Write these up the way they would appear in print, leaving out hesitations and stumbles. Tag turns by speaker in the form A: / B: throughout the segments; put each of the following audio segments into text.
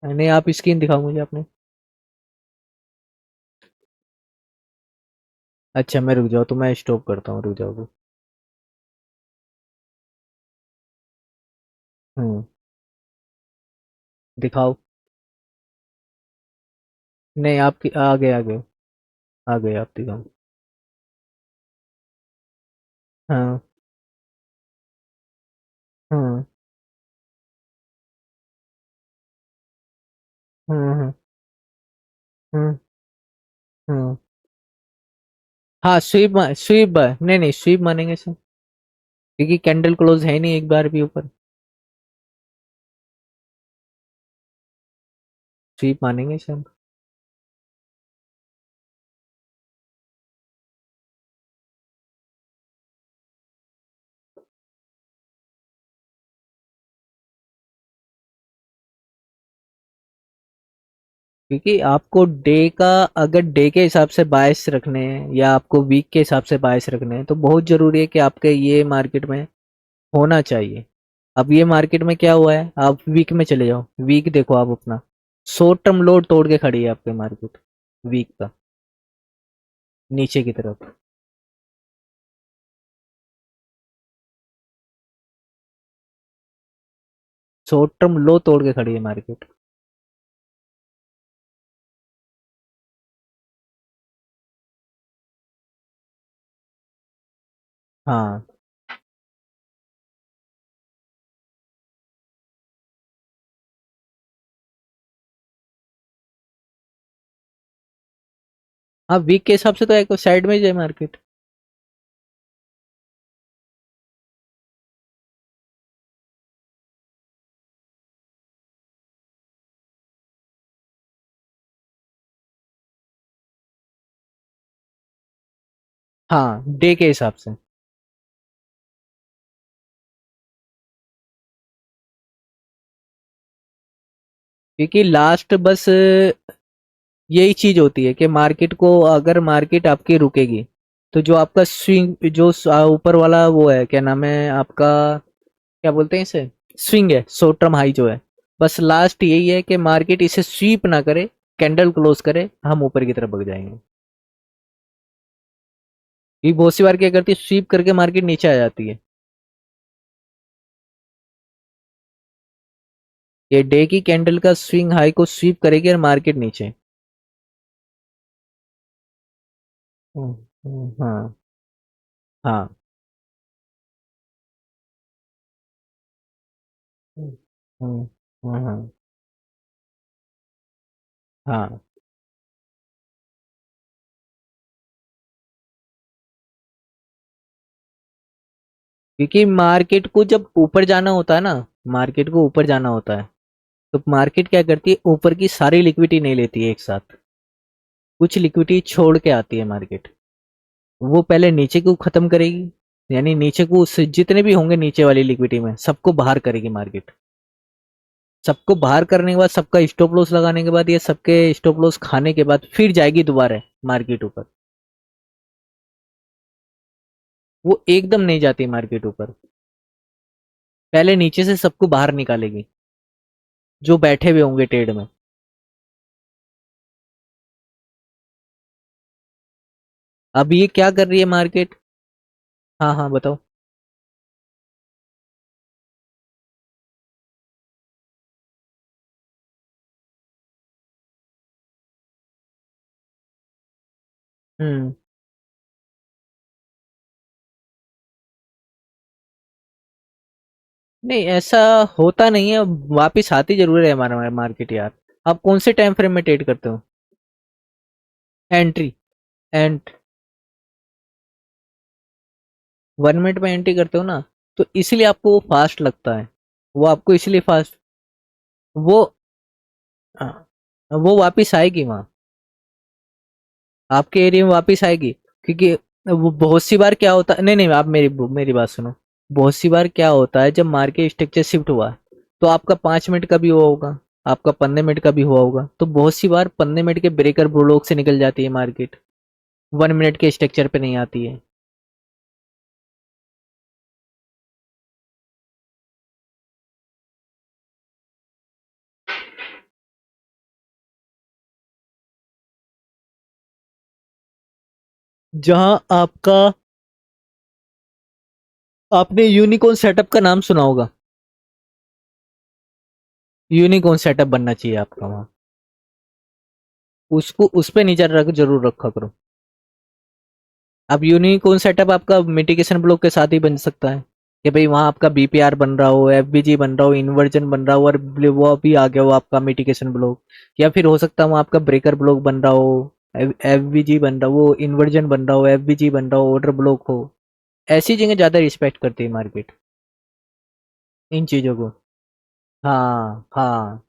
A: नहीं, आप स्क्रीन दिखाओ मुझे अपने। अच्छा, मैं रुक जाओ तो मैं स्टॉप करता हूँ, रुक जाओ। हम्म। दिखाओ। नहीं, आपकी आ गए, आ गए। आ गए, आप दिखाओ। हाँ। हाँ। हाँ। हाँ। हाँ। हाँ, स्वीप नहीं नहीं, स्वीप मानेंगे सर, क्योंकि कैंडल क्लोज है नहीं एक बार भी ऊपर। स्वीप मानेंगे सर। क्योंकि आपको डे का, अगर डे के हिसाब से बायस रखने हैं या आपको वीक के हिसाब से बायस रखने हैं, तो बहुत जरूरी है कि आपके ये मार्केट में होना चाहिए। अब ये मार्केट में क्या हुआ है, आप वीक में चले जाओ, वीक देखो आप अपना। शॉर्ट टर्म लो तोड़ के खड़ी है आपकी मार्केट, वीक का, नीचे की तरफ। शॉर्ट टर्म लो तोड़ के खड़ी है मार्केट। हाँ। हाँ, वीक के हिसाब से तो एक साइड में ही है मार्केट। हाँ, डे के हिसाब से। क्योंकि लास्ट बस यही चीज होती है कि मार्केट को, अगर मार्केट आपकी रुकेगी, तो जो आपका स्विंग, जो ऊपर वाला वो है, क्या नाम है आपका, क्या बोलते हैं इसे, स्विंग है, शॉर्ट टर्म हाई जो है, बस लास्ट यही है कि मार्केट इसे स्वीप ना करे, कैंडल क्लोज करे, हम ऊपर की तरफ बढ़ जाएंगे। ये बहुत सी बार क्या करती है, स्वीप करके मार्केट नीचे आ जाती है। ये डे की कैंडल का स्विंग हाई को स्वीप करेगी और मार्केट नीचे। हाँ। हाँ। हम्म। हम्म। हाँ। हाँ। क्योंकि मार्केट को जब ऊपर जाना होता है ना, मार्केट को ऊपर जाना होता है, तो मार्केट क्या करती है, ऊपर की सारी लिक्विडिटी नहीं लेती है एक साथ, कुछ लिक्विडिटी छोड़ के आती है मार्केट। वो पहले नीचे को खत्म करेगी, यानी नीचे को जितने भी होंगे नीचे वाली लिक्विडिटी में सबको बाहर करेगी मार्केट। सबको बाहर करने के बाद, सबका स्टॉप लॉस लगाने के बाद, ये सबके स्टॉप लॉस खाने के बाद फिर जाएगी दोबारा मार्केट ऊपर। वो एकदम नहीं जाती मार्केट ऊपर, पहले नीचे से सबको बाहर निकालेगी जो बैठे हुए होंगे ट्रेड में। अब ये क्या कर रही है मार्केट। हाँ हाँ, बताओ। हम्म। नहीं, ऐसा होता नहीं है, वापिस आती जरूर है हमारा मार्केट यार। आप कौन से टाइम फ्रेम में ट्रेड करते हो। एंट्री। एंड 1 मिनट में एंट्री करते हो ना, तो इसलिए आपको वो फास्ट लगता है। वो आपको इसलिए फास्ट, वो, हाँ, वो वापिस आएगी वहां, आपके एरिया में वापिस आएगी। क्योंकि वो बहुत सी बार क्या होता है, नहीं नहीं, आप मेरी मेरी बात सुनो। बहुत सी बार क्या होता है, जब मार्केट स्ट्रक्चर शिफ्ट हुआ, तो आपका 5 मिनट का भी हुआ होगा, आपका 15 मिनट का भी हुआ होगा, तो बहुत सी बार 15 मिनट के ब्रेकर ब्लॉक से निकल जाती है मार्केट, 1 मिनट के स्ट्रक्चर पे नहीं आती है। जहां आपका, आपने यूनिकॉर्न सेटअप का नाम सुना होगा। यूनिकॉर्न सेटअप बनना चाहिए आपका वहां। उसको उस पे नजर जरूर रखा करो। अब यूनिकॉर्न सेटअप आपका मिटिगेशन ब्लॉक के साथ ही बन सकता है कि भाई वहां आपका बीपीआर बन रहा हो, एफबीजी बन रहा हो, इन्वर्जन बन रहा हो, और वो अभी आ गया हो आपका मिटिगेशन ब्लॉक। या फिर हो सकता है वहां आपका ब्रेकर ब्लॉक बन रहा हो, एफबीजी बन रहा हो, वो इन्वर्जन बन रहा हो, एफबीजी बन रहा हो, ऑर्डर ब्लॉक हो। ऐसी जगह ज्यादा रिस्पेक्ट करती है मार्केट इन चीजों को। हाँ हाँ।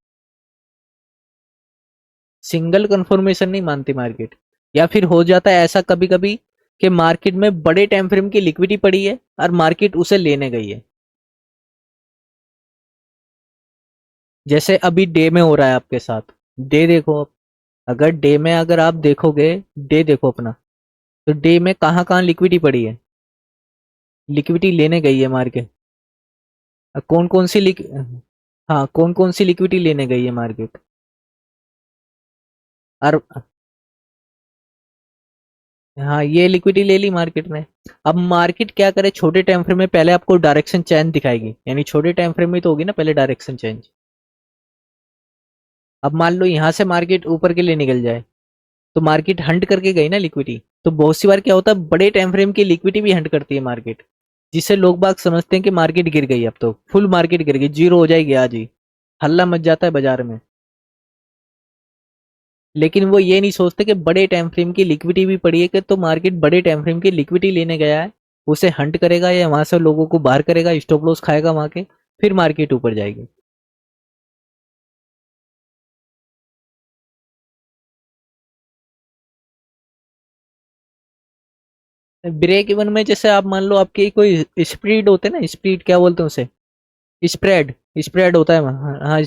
A: सिंगल कंफर्मेशन नहीं मानती मार्केट। या फिर हो जाता है ऐसा कभी कभी कि मार्केट में बड़े टाइम फ्रेम की लिक्विडिटी पड़ी है और मार्केट उसे लेने गई है। जैसे अभी डे में हो रहा है आपके साथ। डे देखो आप। अगर डे में अगर आप देखोगे, डे देखो अपना, तो डे में कहाँ कहाँ लिक्विडिटी पड़ी है। लिक्विडिटी लेने गई है मार्केट। कौन कौन सी लिक हाँ, कौन कौन सी लिक्विडिटी लेने गई है मार्केट। और हाँ, ये लिक्विडिटी ले ली मार्केट ने। अब मार्केट क्या करे, छोटे टाइम फ्रेम में पहले आपको डायरेक्शन चेंज दिखाएगी, यानी छोटे टाइम फ्रेम में तो होगी ना पहले डायरेक्शन चेंज। अब मान लो यहाँ से मार्केट ऊपर के लिए निकल जाए, तो मार्केट हंट करके गई ना लिक्विडिटी। तो बहुत सी बार क्या होता है, बड़े टाइम फ्रेम की लिक्विडिटी भी हंट करती है मार्केट, जिससे लोग बाग समझते हैं कि मार्केट गिर गई, अब तो फुल मार्केट गिर गई, जीरो हो जाएगी आज ही, हल्ला मच जाता है बाजार में। लेकिन वो ये नहीं सोचते कि बड़े टाइम फ्रेम की लिक्विडिटी भी पड़ी है, कि तो मार्केट बड़े टाइम फ्रेम की लिक्विडिटी लेने गया है, उसे हंट करेगा या वहां से लोगों को बाहर करेगा, स्टॉप लॉस खाएगा वहां के, फिर मार्केट ऊपर जाएगी। ब्रेक इवन में जैसे आप मान लो आपके कोई स्प्रीड होते हैं ना, स्प्रीड क्या बोलते हैं उसे, स्प्रेड, स्प्रेड होता है। हाँ हाँ,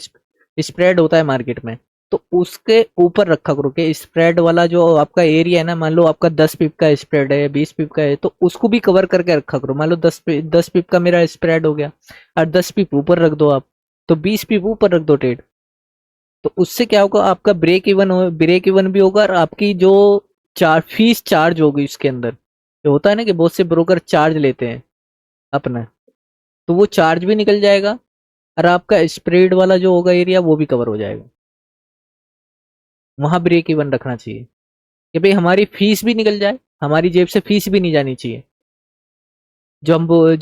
A: स्प्रेड होता है मार्केट में। तो उसके ऊपर रखा करो कि स्प्रेड वाला जो आपका एरिया है ना, मान लो आपका 10 पिप का स्प्रेड है, 20 पिप का है, तो उसको भी कवर करके रखा करो। मान लो 10 पिप का मेरा स्प्रेड हो गया, और 10 पिप ऊपर रख दो आप, तो 20 पिप ऊपर रख दो ट्रेड। तो उससे क्या होगा, आपका ब्रेक इवन हो, ब्रेक इवन भी होगा, और आपकी जो फीस चार्ज होगी उसके अंदर, जो होता है ना कि बहुत से ब्रोकर चार्ज लेते हैं अपना, तो वो चार्ज भी निकल जाएगा, और आपका स्प्रेड वाला जो होगा एरिया वो भी कवर हो जाएगा। वहां ब्रेक इवन रखना चाहिए कि भाई हमारी फीस भी निकल जाए, हमारी जेब से फीस भी नहीं जानी चाहिए। जो हम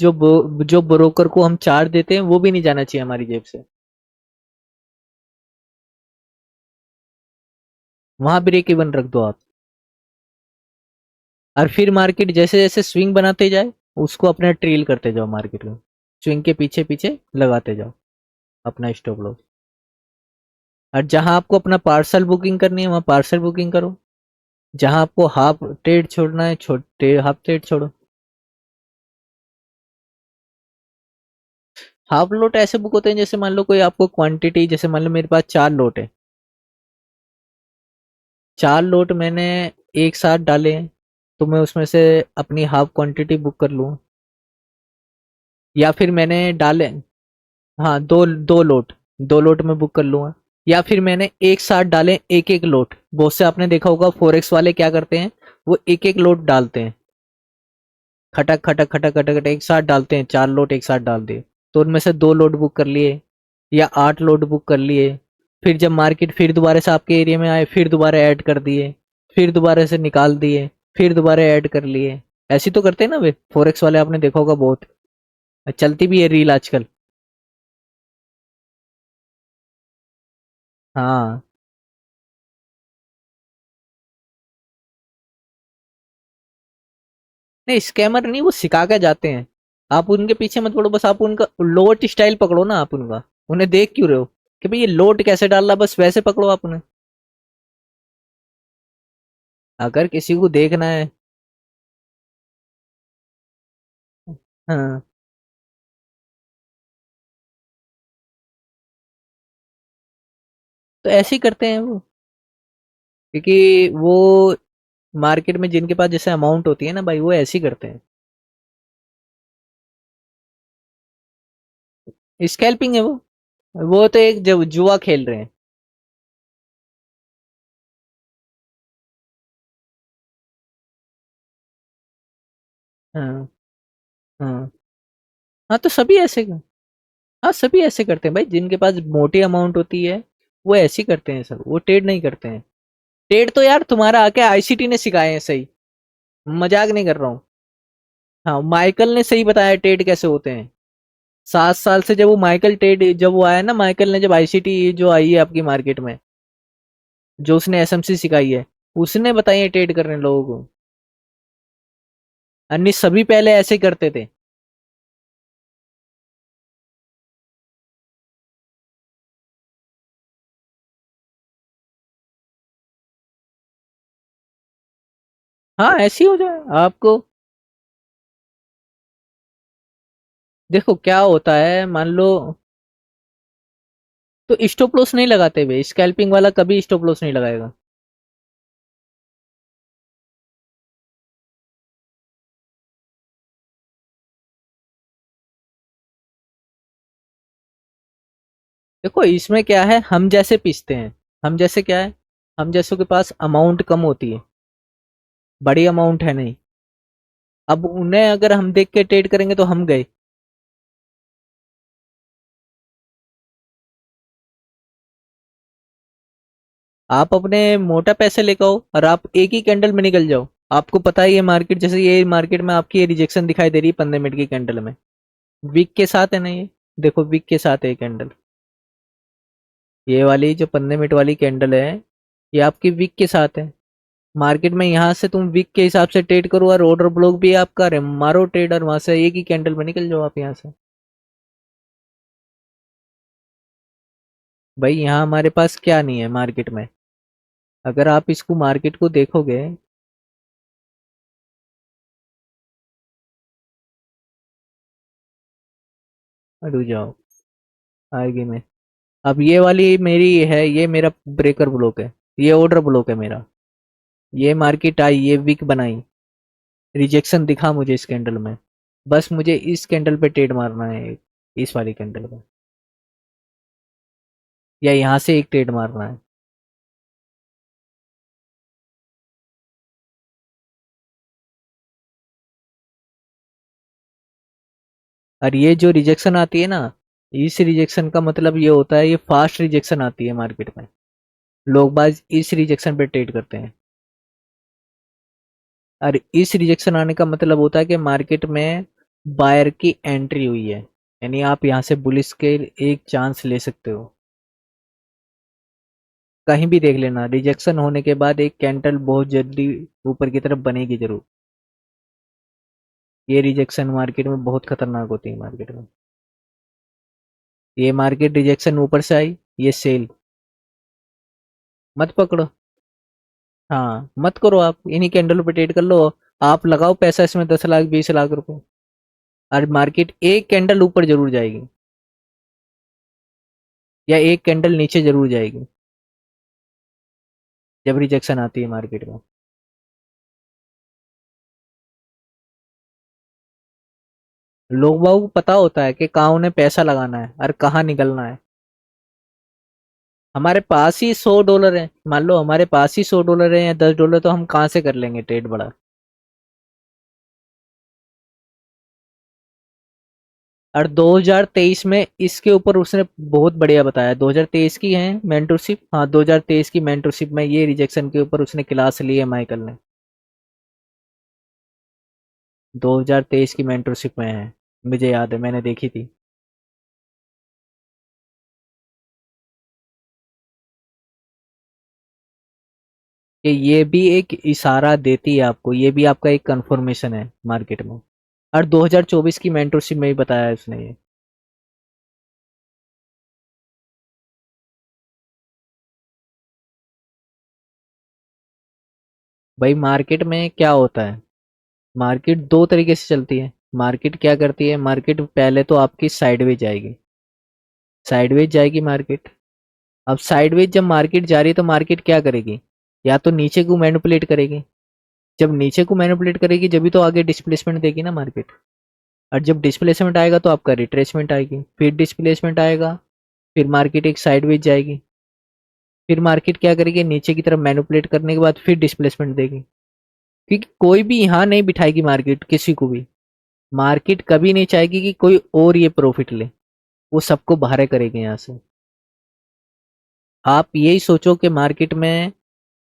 A: जो ब्रोकर को हम चार्ज देते हैं वो भी नहीं जाना चाहिए हमारी जेब से। वहां ब्रेक इवन रख दो आप। और फिर मार्केट जैसे जैसे स्विंग बनाते जाए, उसको अपना ट्रेल करते जाओ मार्केट को, स्विंग के पीछे पीछे लगाते जाओ अपना स्टॉप लॉस। और जहां आपको अपना पार्सल बुकिंग करनी है वहां पार्सल बुकिंग करो, जहां आपको हाफ ट्रेड छोड़ना है छोटे हाफ ट्रेड छोड़ो। हाफ लोट ऐसे बुक होते हैं, जैसे मान लो कोई आपको क्वांटिटी, जैसे मान लो मेरे पास 4 लोट है, 4 लोट मैंने एक साथ डाले हैं, तो मैं उसमें से अपनी हाफ क्वांटिटी बुक कर लूँ। या फिर मैंने डाले, हाँ, दो 2 लोट, 2 लोट में बुक कर लूंगा। या फिर मैंने एक साथ डाले एक एक लोट, बहुत से आपने देखा होगा फोरेक्स वाले क्या करते हैं, वो एक एक लोट डालते हैं, खटक खटक खटक खटक खटक एक साथ डालते हैं, 4 लोट एक साथ डाल दिए, तो उनमें से 2 लोट बुक कर लिए, या 8 लोट बुक कर लिए। फिर जब मार्केट फिर दोबारा से आपके एरिया में आए, फिर दोबारा ऐड कर दिए, फिर दोबारा से निकाल दिए, फिर दोबारा ऐड कर लिए। ऐसे तो करते हैं ना वे फोरेक्स वाले, आपने देखा होगा बहुत, चलती भी है रील आजकल। हाँ। नहीं, स्कैमर नहीं, वो सिखा के जाते हैं। आप उनके पीछे मत पड़ो, बस आप उनका लोट स्टाइल पकड़ो ना, आप उनका, उन्हें देख क्यों रहे हो कि भाई ये लोट कैसे डाल रहा, बस वैसे पकड़ो आप उन्हें। अगर किसी को देखना है। हाँ, तो ऐसे ही करते हैं वो, क्योंकि वो मार्केट में जिनके पास जैसे अमाउंट होती है ना भाई, वो ऐसे ही करते हैं। स्कैल्पिंग है वो तो एक जुआ खेल रहे हैं। हाँ हाँ। हाँ तो सभी ऐसे, हाँ सभी ऐसे करते हैं भाई, जिनके पास मोटी अमाउंट होती है वो ऐसे ही करते हैं सब, वो ट्रेड नहीं करते हैं। ट्रेड तो यार तुम्हारा आके आईसीटी ने सिखाए हैं सही, मजाक नहीं कर रहा हूँ। हाँ माइकल ने सही बताया ट्रेड कैसे होते हैं। 7 साल से जब वो माइकल ट्रेड जब वो आया ना, माइकल ने जब आईसीटी जो आई है आपकी मार्केट में, जो उसने एसएमसी सिखाई है, उसने बताई है ट्रेड करने लोगों को। अन्य सभी पहले ऐसे करते थे। हाँ ऐसे ही हो जाए आपको। देखो क्या होता है, मान लो, तो स्टॉप लॉस नहीं लगाते वे, स्कैल्पिंग वाला कभी स्टॉप लॉस नहीं लगाएगा। देखो इसमें क्या है, हम जैसे पीसते हैं, हम जैसे क्या है, हम जैसों के पास अमाउंट कम होती है, बड़ी अमाउंट है नहीं। अब उन्हें अगर हम देख के ट्रेड करेंगे तो हम गए। आप अपने मोटा पैसे लेकर आओ और आप एक ही कैंडल में निकल जाओ। आपको पता है ये मार्केट, जैसे ये मार्केट में आपकी ये रिजेक्शन दिखाई दे रही है 15 मिनट की कैंडल में, वीक के साथ है ना ये, देखो वीक के साथ है ये कैंडल, ये वाली जो 15 मिनट वाली कैंडल है, ये आपकी वीक के साथ है। मार्केट में यहाँ से तुम वीक के हिसाब से ट्रेड करो और ऑर्डर ब्लॉक भी आपका मारो ट्रेड, और वहां से एक ही कैंडल में निकल जाओ आप यहाँ से। भाई यहाँ हमारे पास क्या नहीं है मार्केट में, अगर आप इसको मार्केट को देखोगे। रुक जाओ, आएगी में। अब ये वाली मेरी है, ये मेरा ब्रेकर ब्लॉक है, ये ऑर्डर ब्लॉक है मेरा। ये मार्केट आई, ये वीक बनाई, रिजेक्शन दिखा मुझे इस कैंडल में, बस मुझे इस कैंडल पे ट्रेड मारना है, इस वाली कैंडल पे, या यहाँ से एक ट्रेड मारना है। और ये जो रिजेक्शन आती है ना, इस रिजेक्शन का मतलब ये होता है, ये फास्ट रिजेक्शन आती है मार्केट में, लोग बाज इस रिजेक्शन पे ट्रेड करते हैं। और इस रिजेक्शन आने का मतलब होता है कि मार्केट में बायर की एंट्री हुई है, यानी आप यहाँ से बुलिश के एक चांस ले सकते हो। कहीं भी देख लेना, रिजेक्शन होने के बाद एक कैंडल बहुत जल्दी ऊपर की तरफ बनेगी जरूर। ये रिजेक्शन मार्केट में बहुत खतरनाक होती है मार्केट में। ये मार्केट रिजेक्शन ऊपर से आई, ये सेल, मत पकड़ो। हाँ मत करो, आप इन्हीं कैंडल पे ट्रेड कर लो। आप लगाओ पैसा इसमें 10 लाख 20 लाख रुपए, और मार्केट एक कैंडल ऊपर जरूर जाएगी, या एक कैंडल नीचे जरूर जाएगी जब रिजेक्शन आती है मार्केट में। लोगों को पता होता है कि कहाँ उन्हें पैसा लगाना है और कहाँ निकलना है। हमारे पास ही $100 है, मान लो हमारे पास ही $100 है या $10, तो हम कहाँ से कर लेंगे ट्रेड बड़ा। और 2023 में इसके ऊपर उसने बहुत बढ़िया बताया, 2023 की है मेंटरशिप, हाँ 2023 की मेंटरशिप में ये रिजेक्शन के ऊपर उसने क्लास ली है माइकल ने, 2023 की मेंटरशिप में है, मुझे याद है मैंने देखी थी। कि ये भी एक इशारा देती है आपको, ये भी आपका एक कंफर्मेशन है मार्केट में। और 2024 की मेंटरशिप में भी बताया है उसने ये। भाई मार्केट में क्या होता है, मार्केट दो तरीके से चलती है। मार्केट क्या करती है, मार्केट पहले तो आपकी साइडवेज जाएगी, साइडवेज जाएगी मार्केट। अब साइडवेज जब मार्केट जा रही है तो मार्केट क्या करेगी, या तो नीचे को मैनिपुलेट करेगी, जब नीचे को मैनिपुलेट करेगी जब भी तो आगे डिस्प्लेसमेंट देगी ना मार्केट। और जब डिस्प्लेसमेंट आएगा तो आपका रिट्रेसमेंट आएगी, फिर डिस्प्लेसमेंट आएगा, फिर मार्केट एक साइडवेज जाएगी, फिर मार्केट क्या करेगी, नीचे की तरफ मैनिपुलेट करने के बाद फिर डिस्प्लेसमेंट देगी। क्योंकि कोई भी यहाँ नहीं बिठाएगी मार्केट किसी को भी। मार्केट कभी नहीं चाहेगी कि कोई और ये प्रॉफिट ले, वो सबको बाहर करेगी यहाँ से। आप यही सोचो कि मार्केट में,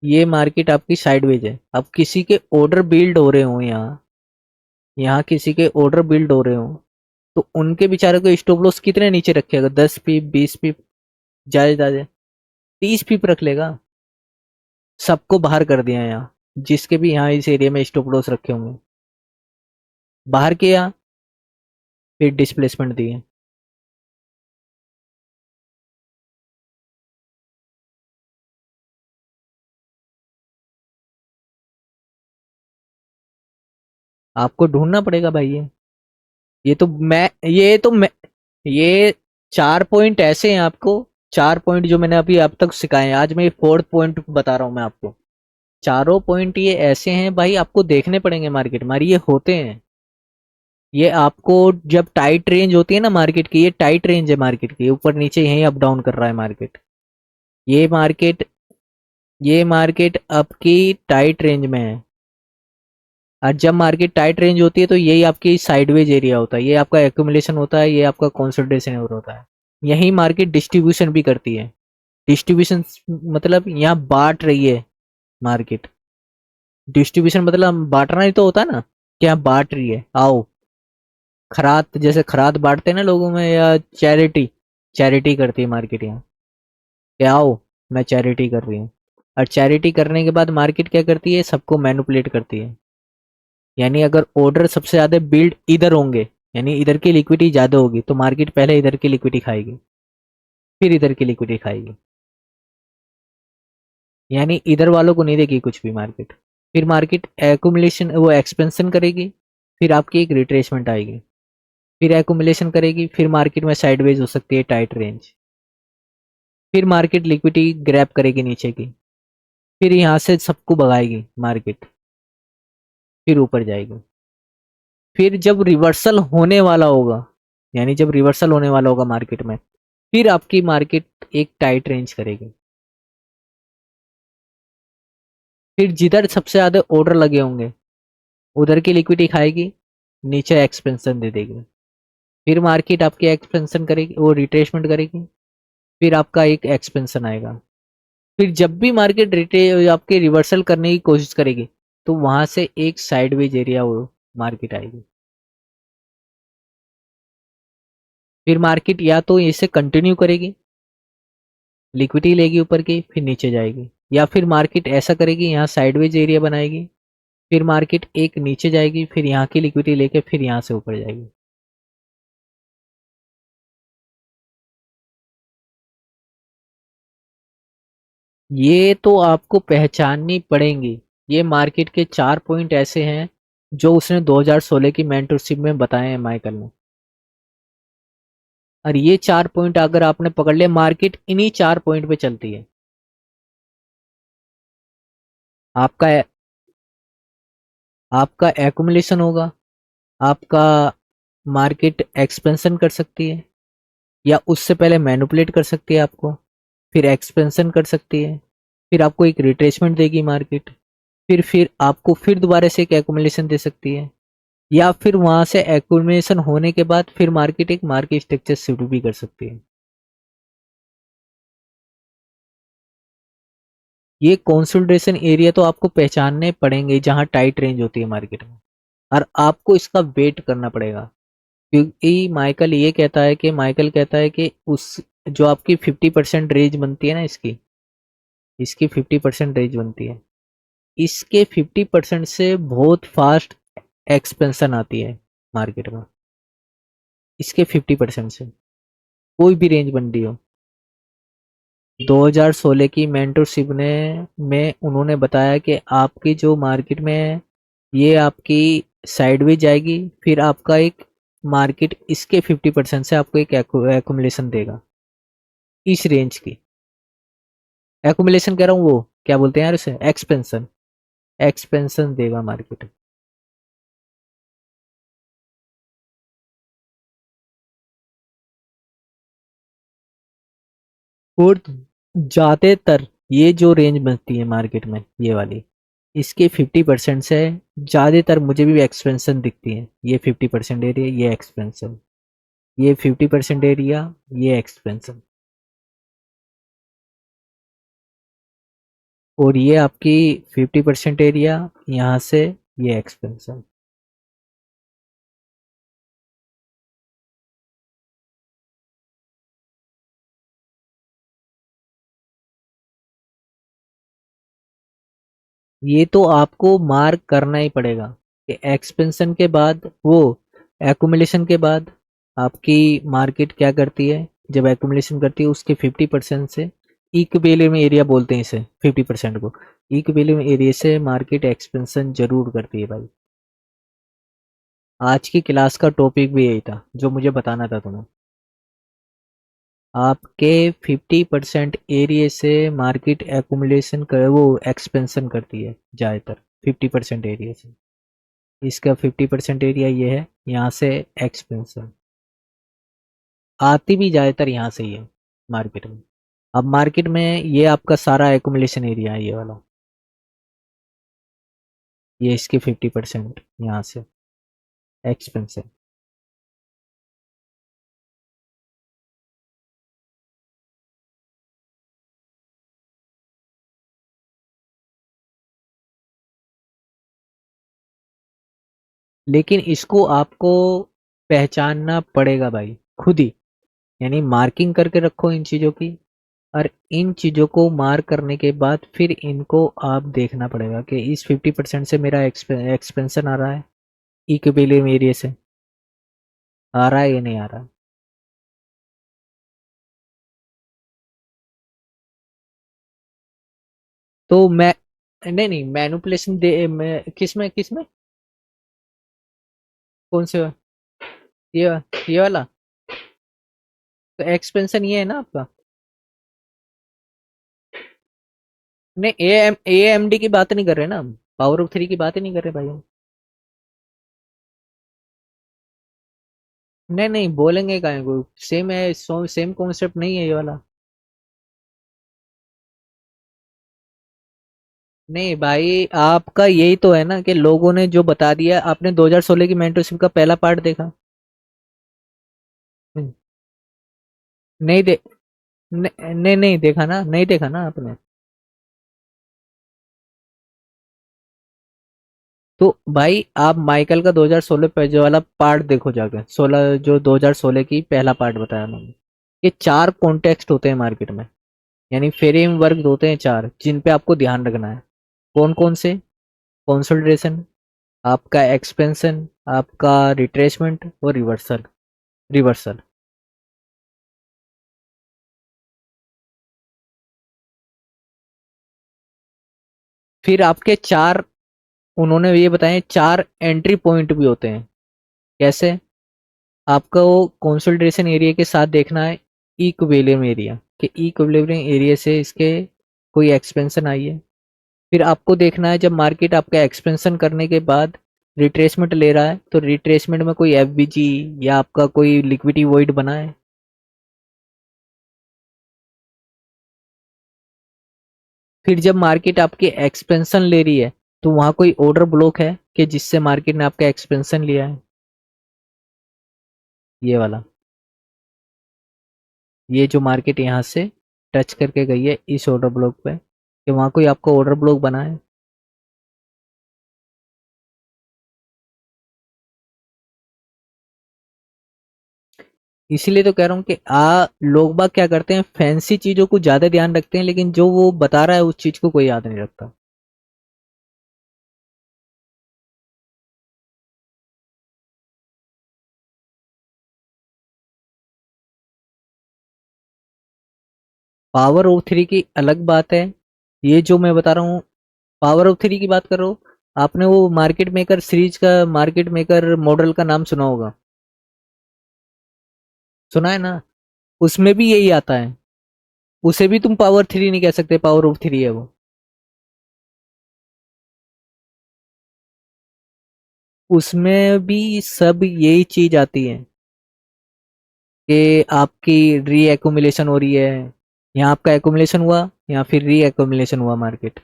A: ये मार्केट आपकी साइडवेज है, अब किसी के ऑर्डर बिल्ड हो रहे हो यहाँ, यहाँ किसी के ऑर्डर बिल्ड हो रहे हो, तो उनके बेचारे को स्टॉप लॉस कितने नीचे रखेगा? 10 पिप, 20 पिप, ज्यादा ज्यादा 30 पिप रख लेगा। सबको बाहर कर दिया यहाँ, जिसके भी यहाँ इस एरिया में स्टॉप लॉस रखे होंगे बाहर किया, फिर डिस्प्लेसमेंट दिए। आपको ढूंढना पड़ेगा भाई ये तो मैं ये 4 पॉइंट ऐसे हैं आपको, 4 पॉइंट जो मैंने अभी अब तक सिखाए हैं, आज मैं 4th पॉइंट बता रहा हूँ मैं आपको। चारों पॉइंट ये ऐसे हैं भाई, आपको देखने पड़ेंगे मार्केट में, ये होते हैं। ये आपको जब टाइट रेंज होती है ना मार्केट की, ये टाइट रेंज है मार्केट की, ऊपर नीचे यहीं अप डाउन कर रहा है मार्केट। ये मार्केट ये मार्केट आपकी टाइट रेंज में है। और जब मार्केट टाइट रेंज होती है तो यही आपकी साइडवेज एरिया होता है, ये आपका एक्यूमुलेशन होता है, ये आपका कंसोलिडेशन होता है। यही मार्केट डिस्ट्रीब्यूशन भी करती है। डिस्ट्रीब्यूशन मतलब यहाँ बांट रही है मार्केट। डिस्ट्रीब्यूशन मतलब बांटना ही तो होता है ना, कि यहाँ बांट रही है, आओ खरात, जैसे खरात बांटते हैं ना लोगों में, या चैरिटी, चैरिटी करती है मार्केट यहाँ, कि आओ मैं चैरिटी कर रही हूँ। और चैरिटी करने के बाद मार्केट क्या करती है? सबको मैनिपुलेट करती है। यानी अगर ऑर्डर सबसे ज्यादा बिल्ड इधर होंगे, यानी इधर की लिक्विडिटी ज्यादा होगी, तो मार्केट पहले इधर की लिक्विडिटी खाएगी, फिर इधर की लिक्विडिटी खाएगी। यानी इधर वालों को नहीं देगी कुछ भी मार्केट। फिर मार्केट एक्यूमुलेशन, वो एक्सपेंशन करेगी, फिर आपकी एक रिट्रेसमेंट आएगी, फिर एक्यूमुलेशन करेगी, फिर मार्केट में साइडवेज हो सकती है टाइट रेंज, फिर मार्केट लिक्विडिटी ग्रैब करेगी नीचे की, फिर यहाँ से सबको भगाएगी मार्केट, फिर ऊपर जाएगी। फिर जब रिवर्सल होने वाला होगा, यानी जब रिवर्सल होने वाला होगा मार्केट में, फिर आपकी मार्केट एक टाइट रेंज करेगी। फिर जिधर सबसे ज्यादा ऑर्डर लगे होंगे उधर की लिक्विडिटी खाएगी, नीचे एक्सपेंशन दे देगी, फिर मार्केट आपकी एक्सपेंशन करेगी, वो रिट्रेसमेंट करेगी, फिर आपका एक एक्सपेंशन आएगा। फिर जब भी मार्केट आपके रिवर्सल करने की कोशिश करेगी, तो वहां से एक साइडवेज एरिया वो मार्केट आएगी। फिर मार्केट या तो इसे कंटिन्यू करेगी, लिक्विडिटी लेगी ऊपर की, फिर नीचे जाएगी, या फिर मार्केट ऐसा करेगी यहाँ साइडवेज एरिया बनाएगी, फिर मार्केट एक नीचे जाएगी, फिर यहाँ की लिक्विडिटी लेके फिर यहाँ से ऊपर जाएगी। ये तो आपको पहचाननी पड़ेंगी। ये मार्केट के 4 पॉइंट ऐसे हैं जो उसने 2016 की मेंटरशिप में बताए हैं माइकल ने। और ये 4 पॉइंट अगर आपने पकड़ लिया, मार्केट इन्हीं 4 पॉइंट पे चलती है। आपका आपका एक्युमुलेशन होगा, आपका मार्केट एक्सपेंशन कर सकती है, या उससे पहले मैनिपुलेट कर सकती है आपको, फिर एक्सपेंशन कर सकती है, फिर आपको एक रिट्रेसमेंट देगी मार्केट, फिर आपको फिर दोबारा से एक एक्युमुलेशन दे सकती है, या फिर वहां से एक्युमुलेशन होने के बाद फिर मार्केट एक मार्केट स्ट्रक्चर शुरू भी कर सकती है। ये कंसोलिडेशन एरिया तो आपको पहचानने पड़ेंगे जहां टाइट रेंज होती है मार्केट में, और आपको इसका वेट करना पड़ेगा। क्योंकि माइकल कहता है कि उस जो आपकी 50% रेंज बनती है ना, इसकी इसकी 50% रेंज बनती है, इसके 50% से बहुत फास्ट एक्सपेंशन आती है मार्केट में। इसके 50% से कोई भी रेंज बन रही हो। 2016 की मेंटरशिप ने में उन्होंने बताया कि आपकी जो मार्केट में ये आपकी साइडवेज जाएगी, फिर आपका एक मार्केट इसके 50% से आपको एक एक्युमुलेशन देगा इस रेंज की। एक्युमुलेशन कह रहा हूँ, वो क्या बोलते हैं यार उसे, एक्सपेंशन, एक्सपेंशन देगा मार्केट। और ज्यादातर ये जो रेंज बनती है मार्केट में, ये वाली, इसके 50% से ज़्यादातर मुझे भी एक्सपेंशन दिखती है। ये 50% एरिया, ये एक्सपेंशन, ये 50% एरिया, ये एक्सपेंशन, और ये आपकी 50% एरिया यहाँ से, ये एक्सपेंशन। ये तो आपको मार्क करना ही पड़ेगा कि एक्सपेंशन के बाद, वो एक्यूमुलेशन के बाद आपकी मार्केट क्या करती है। जब एक्यूमुलेशन करती है उसके 50% से, इक्विलिब्रियम एरिया बोलते हैं इसे, 50% को इक्विलिब्रियम एरिया से मार्केट एक्सपेंशन जरूर करती है भाई। आज की क्लास का टॉपिक भी यही था जो मुझे बताना था तुम्हें। आपके 50% एरिया से मार्केट एक्यूमुलेशन कर, वो एक्सपेंशन करती है ज़्यादातर 50% एरिया से। इसका 50% एरिया ये है, यहाँ से एक्सपेंशन आती भी ज़्यादातर यहाँ से ही है मार्केट में। अब मार्केट में ये आपका सारा एक्यूमुलेशन एरिया है, ये वाला, ये इसके 50% यहाँ से एक्सपेंशन। लेकिन इसको आपको पहचानना पड़ेगा भाई खुद ही, यानी मार्किंग करके रखो इन चीज़ों की, और इन चीज़ों को मार्क करने के बाद फिर इनको आप देखना पड़ेगा कि इस 50% से मेरा एक्सपेंशन आ रहा है, इक्विलिब्रियम एरिया से आ रहा है या नहीं आ रहा। तो मैं, नहीं नहीं, मैनिपुलेशन दे किस में, किस में, कौन से, ये ये वाला। तो एक्सपेंशन ये है ना आपका। नहीं, ए एम डी की बात नहीं कर रहे ना हम, पावर ऑफ 3 की बात ही नहीं कर रहे भाई हम। नहीं नहीं, बोलेंगे काहे को, सेम है, सेम कॉन्सेप्ट नहीं है ये वाला। नहीं भाई, आपका यही तो है ना कि लोगों ने जो बता दिया, आपने 2016 की मेंटरशिप का पहला पार्ट देखा। हम्म, नहीं दे, नहीं नहीं देखा ना, नहीं देखा ना आपने। तो भाई आप माइकल का 2016 पे जो वाला पार्ट देखो जाके, 16 जो 2016 की पहला पार्ट बताया उन्होंने। ये 4 कॉन्टेक्स्ट होते हैं मार्केट में, यानी फ्रेमवर्क होते हैं 4 जिन पे आपको ध्यान रखना है। कौन कौन से? कंसोलिडेशन, आपका एक्सपेंशन, आपका रिट्रेसमेंट और रिवर्सल। रिवर्सल। फिर आपके 4, उन्होंने ये बताए 4 एंट्री पॉइंट भी होते हैं। कैसे? आपका वो कंसोलिडेशन एरिया के साथ देखना है इक्विलिब्रियम एरिया, कि इक्विलिब्रियम एरिया से इसके कोई एक्सपेंशन आई है। फिर आपको देखना है जब मार्केट आपका एक्सपेंशन करने के बाद रिट्रेसमेंट ले रहा है, तो रिट्रेसमेंट में कोई एफवीजी या आपका कोई लिक्विडिटी वॉइड बना है। फिर जब मार्केट आपकी एक्सपेंशन ले रही है, तो वहां कोई ऑर्डर ब्लॉक है कि जिससे मार्केट ने आपका एक्सपेंशन लिया है, ये वाला, ये जो मार्केट यहाँ से टच करके गई है इस ऑर्डर ब्लॉक पे, कि वहां कोई आपका ऑर्डर ब्लॉक बना है। इसीलिए तो कह रहा हूँ कि लोग बाग क्या करते हैं, फैंसी चीजों को ज्यादा ध्यान रखते हैं, लेकिन जो वो बता रहा है उस चीज को कोई याद नहीं रखता। पावर ऑफ 3 की अलग बात है, ये जो मैं बता रहा हूँ पावर ऑफ 3 की बात कर रहा हूँ। आपने वो मार्केट मेकर सीरीज का, मार्केट मेकर मॉडल का नाम सुना होगा, सुना है ना। उसमें भी यही आता है, उसे भी तुम पावर 3 नहीं कह सकते, पावर ऑफ 3 है वो। उसमें भी सब यही चीज आती है कि आपकी री एक्यूमुलेशन हो रही है, यहाँ आपका एक्यूमुलेशन हुआ, या फिर री एक्यूमुलेशन हुआ मार्केट।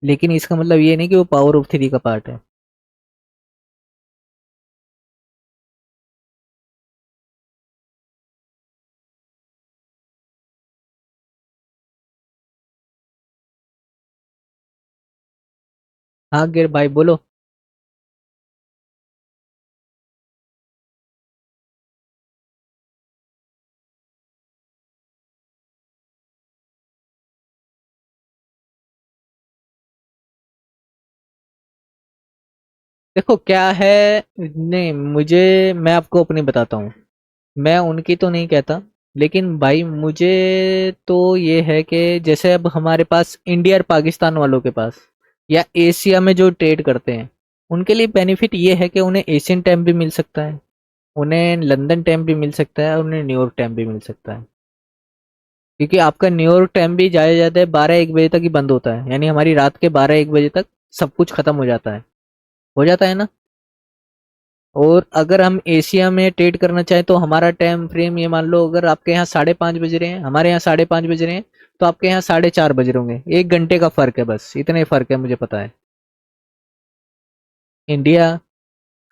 A: लेकिन इसका मतलब ये नहीं कि वो पावर ऑफ थ्री का पार्ट है। हाँ गिर भाई बोलो। देखो क्या है, नहीं मुझे, मैं आपको अपनी बताता हूँ। मैं उनकी तो नहीं कहता, लेकिन भाई मुझे तो ये है कि जैसे अब हमारे पास इंडिया और पाकिस्तान वालों के पास या एशिया में जो ट्रेड करते हैं, उनके लिए बेनिफिट ये है कि उन्हें एशियन टाइम भी मिल सकता है, उन्हें लंदन टाइम भी मिल सकता है और उन्हें न्यूयॉर्क टाइम भी मिल सकता है। क्योंकि आपका न्यूयॉर्क टाइम भी ज़्यादा से ज़्यादा 12-1 बजे तक ही बंद होता है, यानी हमारी रात के 12-1 बजे तक सब कुछ खत्म हो जाता है। हो जाता है ना। और अगर हम एशिया में ट्रेड करना चाहें तो हमारा टाइम फ्रेम ये मान लो, अगर आपके यहाँ 5:30 बज रहे हैं, हमारे यहाँ 5:30 बज रहे हैं, तो आपके यहाँ 4:30 बज रहे होंगे। 1 घंटे का फर्क है, बस इतने फर्क है, मुझे पता है। इंडिया,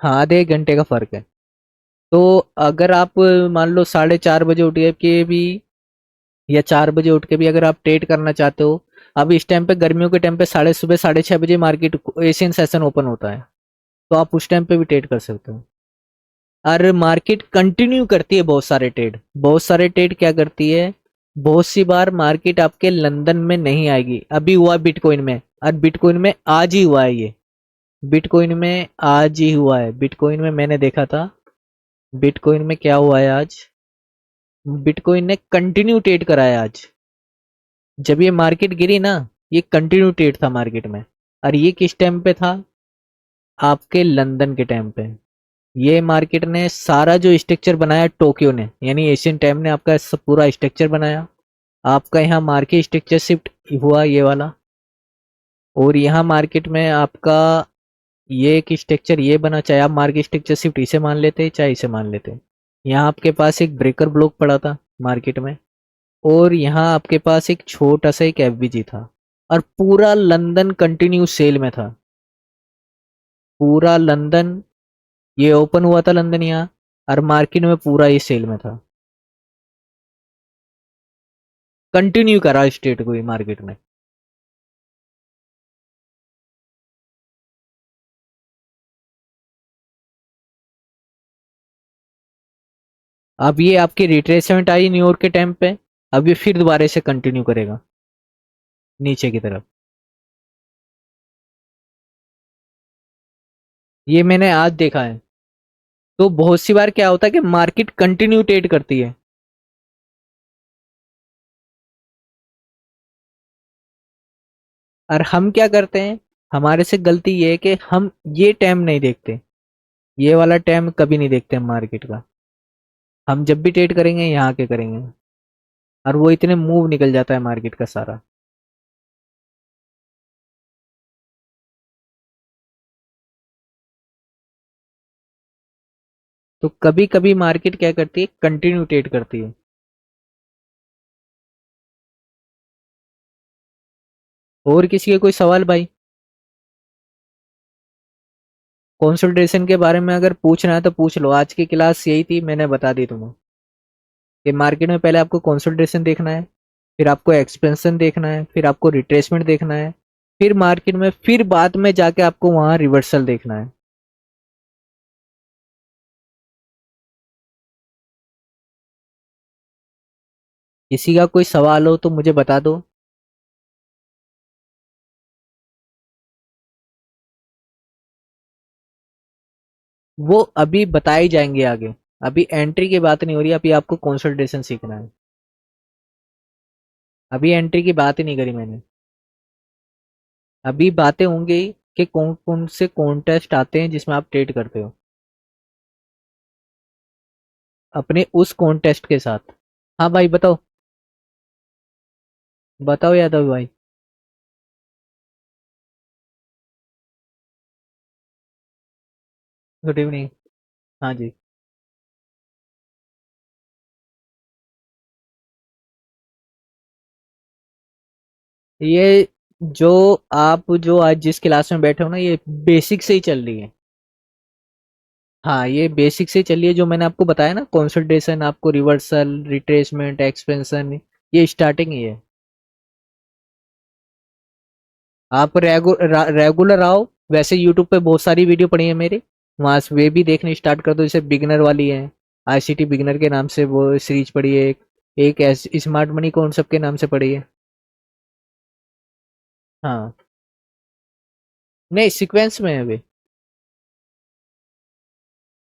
A: हाँ आधे 1 घंटे का फर्क है। तो अगर आप मान लो 4:30 बजे उठ के भी या 4 बजे उठ के भी अगर आप ट्रेड करना चाहते हो, अब इस टाइम पे गर्मियों के टाइम पे सुबह 6:30 बजे मार्केट एशियन सेशन ओपन होता है, तो आप उस टाइम पे भी ट्रेड कर सकते हो। और मार्केट कंटिन्यू करती है बहुत सारे ट्रेड। बहुत सारे ट्रेड क्या करती है, बहुत सी बार मार्केट आपके लंदन में नहीं आएगी। अभी हुआ बिटकॉइन में, और बिटकॉइन में आज ही हुआ है ये। बिटकॉइन में आज ही हुआ है, बिटकॉइन में मैंने देखा था। बिटकॉइन में क्या हुआ है आज, बिटकॉइन ने कंटिन्यू ट्रेड कराया आज। जब ये मार्केट गिरी ना, ये कंटिन्यू ट्रेड था मार्केट में। और ये किस टाइम पे था, आपके लंदन के टाइम पे। ये मार्केट ने सारा जो स्ट्रक्चर बनाया टोक्यो ने, यानी एशियन टाइम ने आपका सब पूरा स्ट्रक्चर बनाया। आपका यहाँ मार्केट स्ट्रक्चर शिफ्ट हुआ ये वाला। और यहाँ मार्केट में आपका ये एक स्ट्रक्चर ये बना, चाहे आप मार्केट स्ट्रक्चर शिफ्ट इसे मान लेते चाहे इसे मान लेते। यहाँ आपके पास एक ब्रेकर ब्लॉक पड़ा था मार्केट में, और यहाँ आपके पास एक छोटा सा एक एफबीजी था। और पूरा लंदन कंटिन्यू सेल में था। पूरा लंदन, ये ओपन हुआ था लंदन यहाँ, और मार्केट में पूरा ये सेल में था। कंटिन्यू करा स्टेट को मार्केट में। अब ये आपकी रिट्रेसमेंट आई न्यूयॉर्क के टाइम पे, अब ये फिर दोबारा से कंटिन्यू करेगा नीचे की तरफ। ये मैंने आज देखा है। तो बहुत सी बार क्या होता है कि मार्केट कंटिन्यू ट्रेड करती है। और हम क्या करते हैं, हमारे से गलती ये है कि हम ये टाइम नहीं देखते। ये वाला टाइम कभी नहीं देखते हम मार्केट का। हम जब भी ट्रेड करेंगे यहाँ के करेंगे, और वो इतने मूव निकल जाता है मार्केट का सारा। तो कभी कभी मार्केट क्या करती है, कंटिन्यू ट्रेड करती है। और किसी के कोई सवाल भाई। कंसोलिडेशन के बारे में अगर पूछना है तो पूछ लो, आज की क्लास यही थी, मैंने बता दी तुम्हें कि मार्केट में पहले आपको कंसोलिडेशन देखना है, फिर आपको एक्सपेंशन देखना है, फिर आपको रिट्रेसमेंट देखना है, फिर मार्केट में फिर बाद में जाके आपको वहां रिवर्सल देखना है। किसी का कोई सवाल हो तो मुझे बता दो। वो अभी बताए जाएंगे आगे। अभी एंट्री की बात नहीं हो रही, अभी आपको कंसोलिडेशन सीखना है। अभी एंट्री की बात ही नहीं करी मैंने। अभी बातें होंगी कि कौन कौन से कॉन्टेस्ट आते हैं जिसमें आप ट्रेड करते हो, अपने उस कॉन्टेस्ट के साथ। हाँ भाई बताओ। बताओ यादव भाई। Good evening. हाँ जी। ये जो आप जो आज जिस क्लास में बैठे हो ना, ये बेसिक से ही चल रही है। हाँ, ये बेसिक से चल रही है, जो मैंने आपको बताया ना, कंसोलिडेशन, आपको रिवर्सल, रिट्रेसमेंट, एक्सपेंशन, ये स्टार्टिंग ही है। आप रेगुलर आओ। वैसे यूट्यूब पे बहुत सारी वीडियो पड़ी है मेरी, वहां से वे भी देखने स्टार्ट कर दो। जैसे बिगनर वाली है, आईसीटी बिगनर के नाम से वो सीरीज पड़ी है। एक स्मार्ट मनी कॉन्सेप्ट के नाम से पड़ी है। हाँ, नहीं सीक्वेंस में है अभी।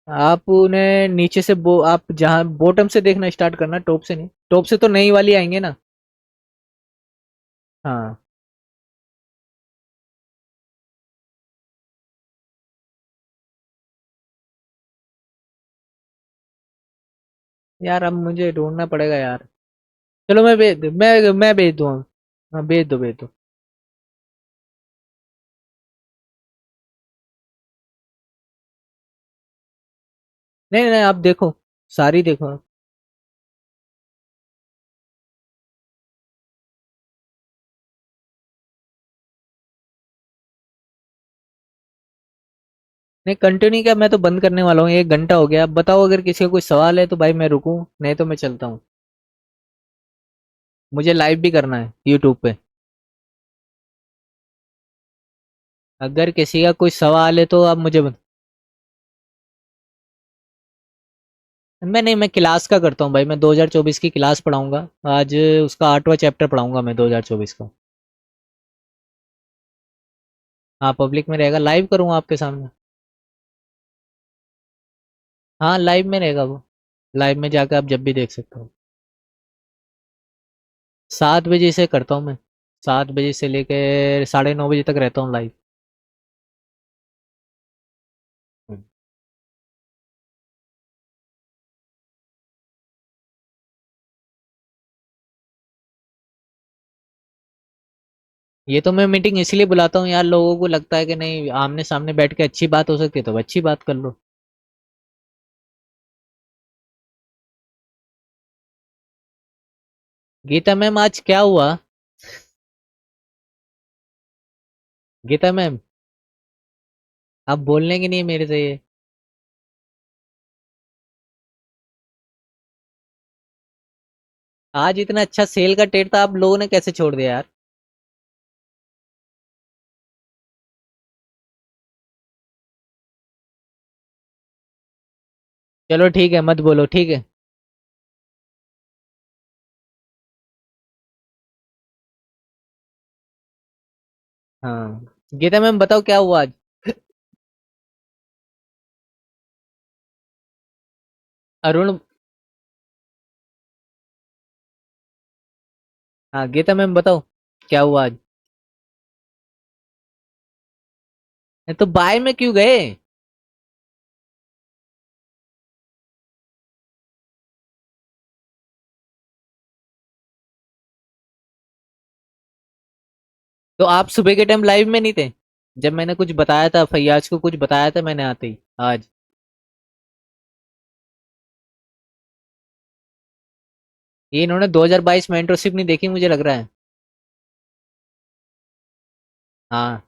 A: आप उन्हें नीचे से आप जहाँ बॉटम से देखना स्टार्ट करना, टॉप से नहीं। टॉप से तो नई वाली आएंगे ना। हाँ यार, अब मुझे ढूंढना पड़ेगा यार। चलो मैं भेज दूँ। हाँ, भेज दो भेज दो। नहीं नहीं, आप देखो, सारी देखो आप। नहीं कंटिन्यू क्या, मैं तो बंद करने वाला हूँ, 1 घंटा हो गया। अब बताओ, अगर किसी का कोई सवाल है तो भाई मैं रुकूं, नहीं तो मैं चलता हूँ। मुझे लाइव भी करना है यूट्यूब पे। अगर किसी का कोई सवाल है तो आप मुझे मैं नहीं, मैं क्लास का करता हूँ भाई। मैं 2024 की क्लास पढ़ाऊंगा आज। उसका 8वां चैप्टर पढ़ाऊंगा मैं 2024 का। हाँ, पब्लिक में रहेगा, लाइव करूँगा आपके सामने। हाँ, लाइव में रहेगा वो। लाइव में जाकर आप जब भी देख सकते हो। 7 बजे से करता हूँ मैं। 7 बजे से लेकर 9:30 बजे तक रहता हूँ लाइव। ये तो मैं मीटिंग इसलिए बुलाता हूँ यार, लोगों को लगता है कि नहीं आमने सामने बैठ के अच्छी बात हो सकती है, तो अच्छी बात कर लो। गीता मैम, आज क्या हुआ? गीता मैम, आप बोलने की नहीं है मेरे से ये। आज इतना अच्छा सेल का डेट था, आप लोगों ने कैसे छोड़ दिया यार? चलो ठीक है, मत बोलो, ठीक है। हाँ, गीता मैम बताओ क्या हुआ आज? अरुण। हाँ, गीता मैम बताओ क्या हुआ आज? तो बाय में क्यों गए? तो आप सुबह के टाइम लाइव में नहीं थे, जब मैंने कुछ बताया था, फैयाज को कुछ बताया था मैंने आते ही आज। ये इन्होंने 2022 मेंटरशिप नहीं देखी मुझे लग रहा है। हाँ।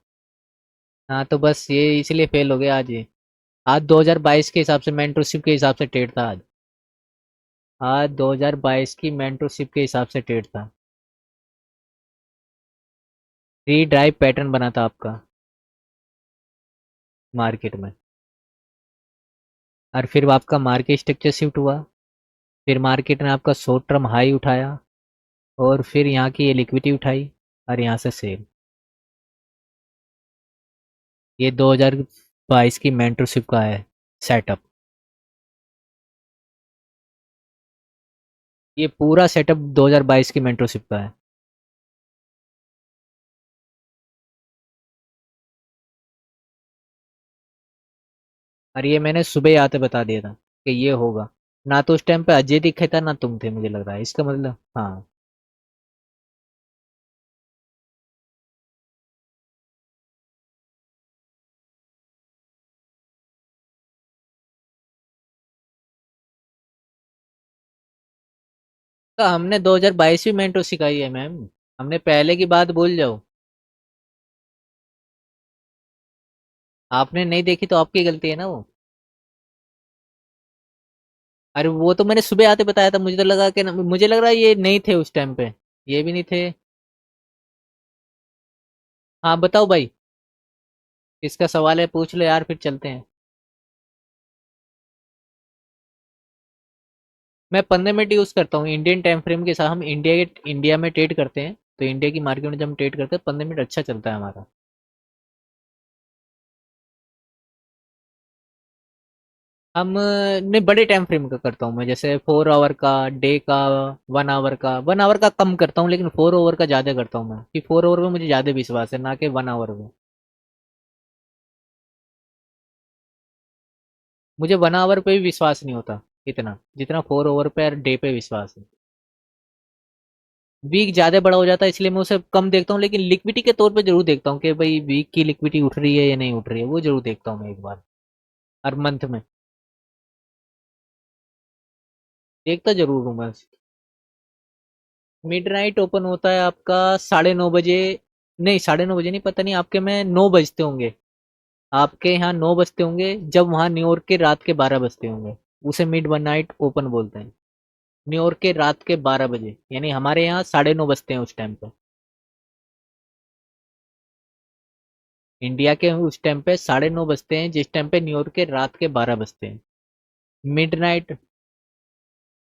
A: हाँ, तो बस ये इसलिए फेल हो गया आज ये। आज 2022 के हिसाब से, मेंटरशिप के हिसाब से टेट था आज। आज 2022 की मेंटरशिप के हिसाब से टेट था। 3 ड्राइव पैटर्न बना था आपका मार्केट में। और फिर आपका मार्केट स्ट्रक्चर शिफ्ट हुआ। फिर मार्केट ने आपका शॉर्ट टर्म हाई उठाया, और फिर यहाँ की ये लिक्विडिटी उठाई, और यहाँ से सेल। ये 2022 की मेंटरशिप का है सेटअप। ये पूरा सेटअप 2022 की मेंटरशिप का है। और ये मैंने सुबह ही आते बता दिया था कि ये होगा। ना तो उस टाइम पे अजय दिखे था, ना तुम थे, मुझे लग रहा है इसका मतलब। हाँ। तो हमने 2022 में मेंटो सिखाई है मैम। हमने पहले की बात भूल जाओ। आपने नहीं देखी तो आपकी गलती है ना वो। अरे वो तो मैंने सुबह आते बताया था, मुझे तो लगा कि मुझे लग रहा है ये नहीं थे उस टाइम पे। ये भी नहीं थे। हाँ बताओ भाई। इसका सवाल है, पूछ लो यार, फिर चलते हैं। मैं 15 मिनट यूज करता हूँ इंडियन टाइम फ्रेम के साथ। हम इंडिया में ट्रेड करते हैं, तो इंडिया की मार्केट में जब हम ट्रेड करते हैं 15 मिनट अच्छा चलता है हमारा। हम नहीं, बड़े टाइम फ्रेम का करता हूँ मैं, जैसे 4 आवर का, डे का, 1 आवर का। 1 आवर का कम करता हूँ, लेकिन 4 ओवर का ज़्यादा करता हूँ मैं, कि 4 ओवर में मुझे ज़्यादा विश्वास है ना कि 1 आवर में। मुझे 1 आवर पे भी विश्वास नहीं होता इतना, जितना 4 ओवर पे और डे पे विश्वास है। वीक ज़्यादा बड़ा हो जाता है, इसलिए मैं उसे कम देखता हूँ, लेकिन लिक्विडिटी के तौर पे जरूर देखता हूँ कि भाई वीक की लिक्विडिटी उठ रही है या नहीं उठ रही है, वो जरूर देखता हूँ मैं एक बार, हर मंथ में। देखता जरूर हूँ मैं। मिडनाइट ओपन होता है आपका 9:30 बजे। नहीं, 9:30 बजे नहीं, पता नहीं, आपके में 9 बजते होंगे। आपके यहाँ 9 बजते होंगे, जब वहाँ न्यूयॉर्क के रात के 12 बजते होंगे। उसे मिड वन नाइट ओपन बोलते हैं। न्यूयॉर्क के रात के 12 बजे, यानी हमारे यहाँ 9:30 बजते हैं उस टाइम पे। इंडिया के उस टाइम पे 9:30 बजते हैं, जिस टाइम पे न्यूयॉर्क के रात के 12 बजते हैं। Mid night.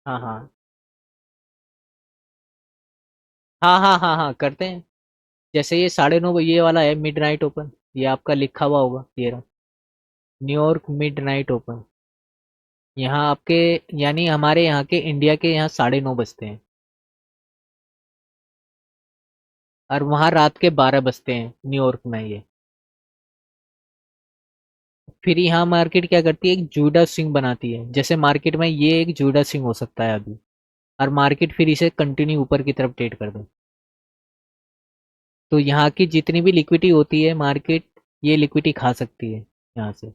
A: हाँ हाँ। हाँ हाँ हाँ हाँ, करते हैं। जैसे ये 9:30, ये वाला है मिड नाइट ओपन। ये आपका लिखा हुआ होगा, ये रहा, न्यूयॉर्क मिड नाइट ओपन। यहाँ आपके, यानी हमारे यहाँ के, इंडिया के यहाँ 9:30 बजते हैं, और वहाँ रात के 12 बजते हैं न्यूयॉर्क में ये। फिर यहाँ मार्केट क्या करती है, एक जूडा स्विंग बनाती है। जैसे मार्केट में ये एक जूडा स्विंग हो सकता है अभी, और मार्केट फिर इसे कंटिन्यू ऊपर की तरफ ट्रेड कर दे। तो यहाँ की जितनी भी लिक्विडिटी होती है, मार्केट ये लिक्विडिटी खा सकती है यहाँ से,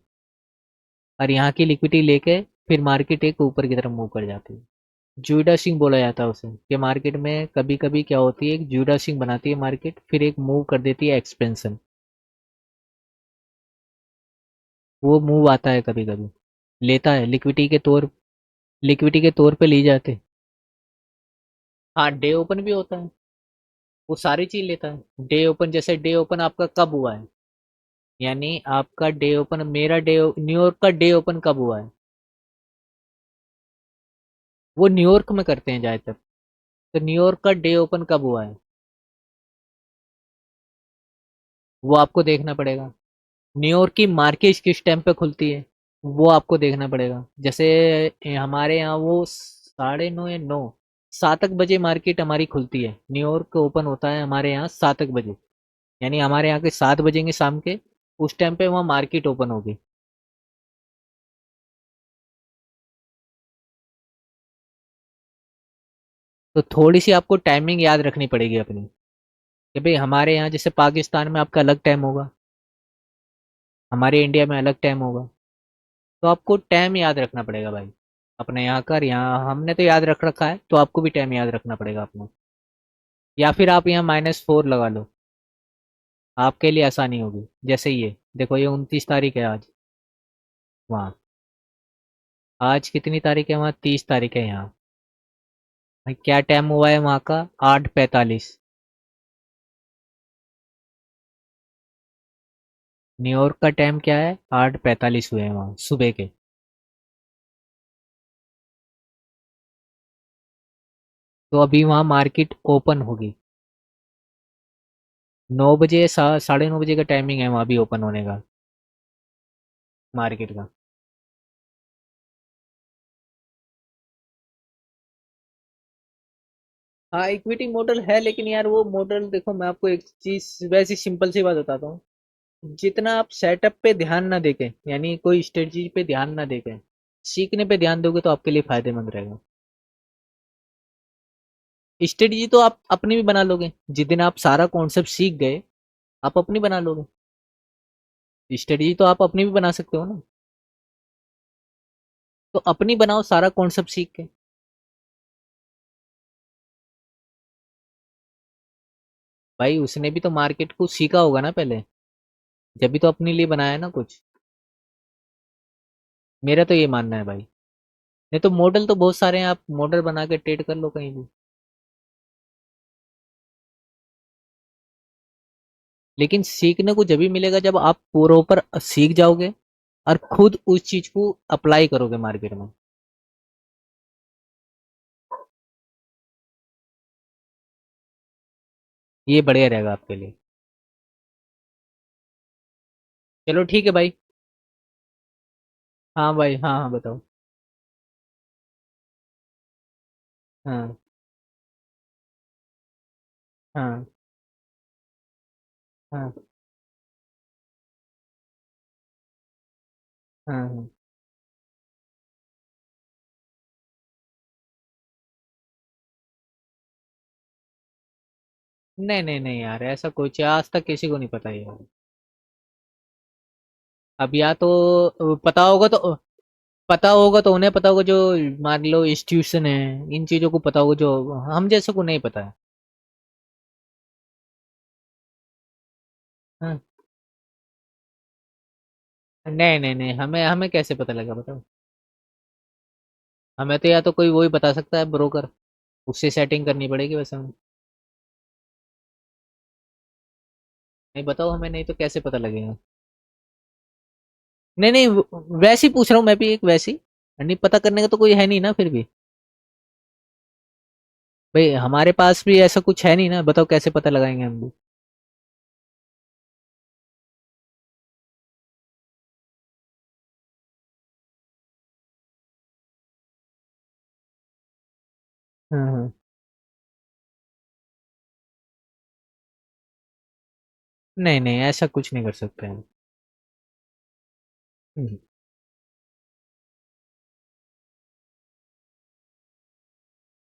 A: और यहाँ की लिक्विडिटी लेके फिर मार्केट एक ऊपर की तरफ मूव कर जाती है। जूडा स्विंग बोला जाता है उसे, कि मार्केट में कभी कभी क्या होती है, एक जूडा स्विंग बनाती है मार्केट, फिर एक मूव कर देती है एक्सपेंशन। वो मूव आता है कभी कभी, लेता है लिक्विडिटी के तौर पे ली जाते। हाँ, डे ओपन भी होता है। वो सारी चीज लेता है। डे ओपन, जैसे डे ओपन आपका कब हुआ है, यानी आपका डे ओपन, मेरा न्यूयॉर्क का डे ओपन कब हुआ है। वो न्यूयॉर्क में करते हैं ज्यादातर। तो न्यूयॉर्क का डे ओपन कब हुआ है, वो आपको देखना पड़ेगा। न्यूयॉर्क की मार्केट किस टाइम पे खुलती है, वो आपको देखना पड़ेगा। जैसे हमारे यहाँ वो 9:30 या 7 बजे मार्केट हमारी खुलती है। न्यूयॉर्क ओपन होता है हमारे यहाँ 7 बजे, यानी हमारे यहाँ के 7 बजेंगे शाम के, उस टाइम पे वहाँ मार्केट ओपन होगी। तो थोड़ी सी आपको टाइमिंग याद रखनी पड़ेगी अपनी, कि भाई हमारे यहाँ जैसे पाकिस्तान में आपका अलग टाइम होगा, हमारे इंडिया में अलग टाइम होगा। तो आपको टाइम याद रखना पड़ेगा भाई, अपने यहाँ का। यहाँ हमने तो याद रख रखा है, तो आपको भी टाइम याद रखना पड़ेगा अपना। या फिर आप यहाँ -4 लगा लो, आपके लिए आसानी होगी। जैसे ये देखो, ये 29 तारीख है आज वहाँ। आज कितनी तारीख है वहाँ, 30 तारीख है यहाँ। भाई क्या टाइम हुआ है वहाँ का, 8:45। न्यूयॉर्क का टाइम क्या है, 8:45 हुए हैं वहाँ सुबह के। तो अभी वहाँ मार्केट ओपन होगी 9 बजे, 9:30 बजे का टाइमिंग है वहाँ भी ओपन होने का, मार्केट का। हाँ, इक्विटी मॉडल है, लेकिन यार वो मॉडल देखो, मैं आपको एक चीज वैसी सिंपल सी बात बताता हूँ। जितना आप सेटअप पे ध्यान ना देके, यानी कोई स्ट्रेटजी पे ध्यान ना देके सीखने पे ध्यान दोगे, तो आपके लिए फायदेमंद रहेगा। स्ट्रेटजी तो आप अपनी भी बना लोगे, जिस दिन आप सारा कॉन्सेप्ट सीख गए, आप अपनी बना लोगे। स्ट्रेटजी तो आप अपनी भी बना सकते हो ना। तो अपनी बनाओ सारा कॉन्सेप्ट सीख के। भाई उसने भी तो मार्केट को सीखा होगा ना पहले। जब भी तो अपने लिए बनाया ना कुछ। मेरा तो ये मानना है भाई। नहीं तो मॉडल तो बहुत सारे हैं, आप मॉडल बना के ट्रेड कर लो कहीं भी। लेकिन सीखने को जब भी मिलेगा जब आप प्रॉपर सीख जाओगे और खुद उस चीज को अप्लाई करोगे मार्केट में। ये बढ़िया रहेगा आपके लिए। चलो ठीक है भाई। हाँ भाई, हाँ हाँ बताओ। हाँ। हाँ। हाँ। हाँ। हाँ। नहीं नहीं नहीं यार, ऐसा कुछ आज तक किसी को नहीं पता यार। अब या तो पता होगा तो उन्हें पता होगा, जो मान लो इंस्टीट्यूशन है, इन चीजों को पता होगा, जो हम जैसे को नहीं पता है। हाँ। नहीं नहीं नहीं, हमें हमें कैसे पता लगा बताओ। हमें तो या तो कोई वही बता सकता है, ब्रोकर। उससे सेटिंग करनी पड़ेगी वैसे हमें। नहीं बताओ हमें, नहीं तो कैसे पता लगेगा। नहीं नहीं, वैसे ही पूछ रहा हूँ मैं भी, एक वैसी। नहीं पता करने का तो कोई है नहीं ना फिर भी। भाई हमारे पास भी ऐसा कुछ है नहीं ना, बताओ कैसे पता लगाएंगे हम भी। हाँ हाँ। नहीं नहीं, ऐसा कुछ नहीं कर सकते हम। हम्म।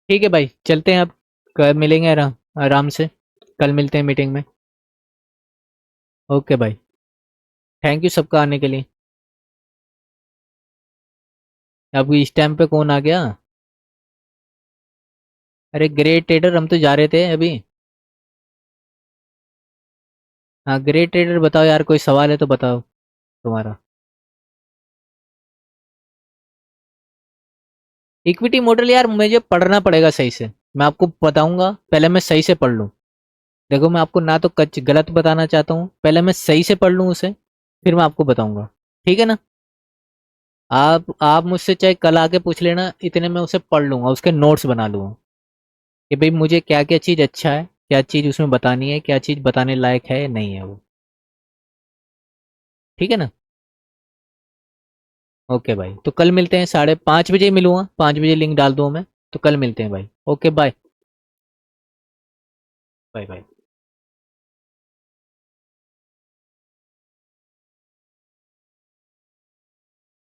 A: ठीक है भाई, चलते हैं अब। कल मिलेंगे आराम आराम से। कल मिलते हैं मीटिंग में। ओके भाई। थैंक यू सबका आने के लिए। अब इस टाइम पे कौन आ गया? अरे ग्रेट ट्रेडर, हम तो जा रहे थे अभी। हाँ ग्रेट ट्रेडर, बताओ यार, कोई सवाल है तो बताओ तुम्हारा। इक्विटी मॉडल यार मुझे पढ़ना पड़ेगा सही से। मैं आपको बताऊंगा, पहले मैं सही से पढ़ लूँ। देखो मैं आपको ना तो कच गलत बताना चाहता हूँ, पहले मैं सही से पढ़ लूँ उसे, फिर मैं आपको बताऊंगा। ठीक है ना? आप मुझसे चाहे कल आके पूछ लेना, इतने में उसे पढ़ लूंगा, उसके नोट्स बना लूंगा कि भाई मुझे क्या क्या चीज़ अच्छा है, क्या चीज़ उसमें बतानी है, क्या चीज़ बताने लायक है या नहीं है वो। ठीक है ना? ओके भाई, तो कल मिलते हैं, 5:30 बजे मिलूंगा, 5 बजे लिंक डाल दूँ मैं। तो कल मिलते हैं भाई। Okay bye. Bye bye.